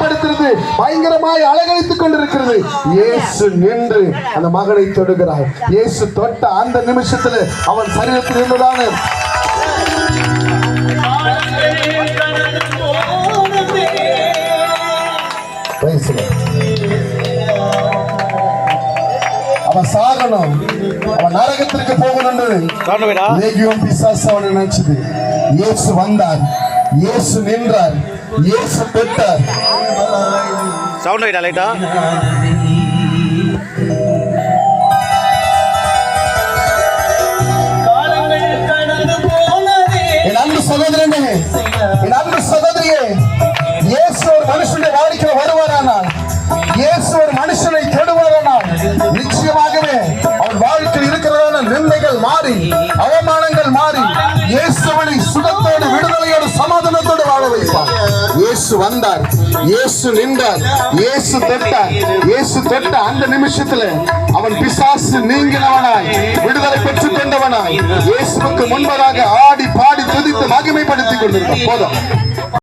மகிமைப்படுத்துறது, பயங்கரமாய் அலங்கரித்துக் கொண்டிருக்கிறது. இயேசு நின்று அந்த மகனை தொடுகிறார். இயேசு தொட்ட அந்த நிமிஷத்துல அவன் சரீரத்தில் இருந்ததான அவன் சாகணும், அவன் நரகத்திற்கு போகணும். பிசாசு அவனை நினைச்சது. இயேசு வந்தார், இயேசு நின்றார், இயேசு பெற்றார். சவுண்ட் வைடா லைட்டா. என் அன்பு சகோதரனே, என் அன்பு சகோதரியே, இயேசு ஒரு மனுஷனுடைய வாழ்க்கையில் வருவாரானால், இயேசு ஒரு மனுஷனை தொடுவாரானால், நிச்சயமாகவே அவன் வாழ்க்கையில் இருக்கிறதான நிந்தைகள் மாறி, அவமானங்கள் மாறி, இயேசுவை சுகத்தோடு, விடுதலையோடு, சமாதானத்தோடு வாழ வைப்பார். இயேசு வந்தார், இயேசு நின்றார், இயேசு தொட்டார். இயேசு தொட்ட அந்த நிமிஷத்துல அவன் பிசாசு நீங்கினவனாய், விடுதலை பெற்றுக் கொண்டவனாய், இயேசுவுக்கு முன்பதாக ஆடி பாடி துதித்து மகிமைப்படுத்திக் கொண்டிருக்க போதும்.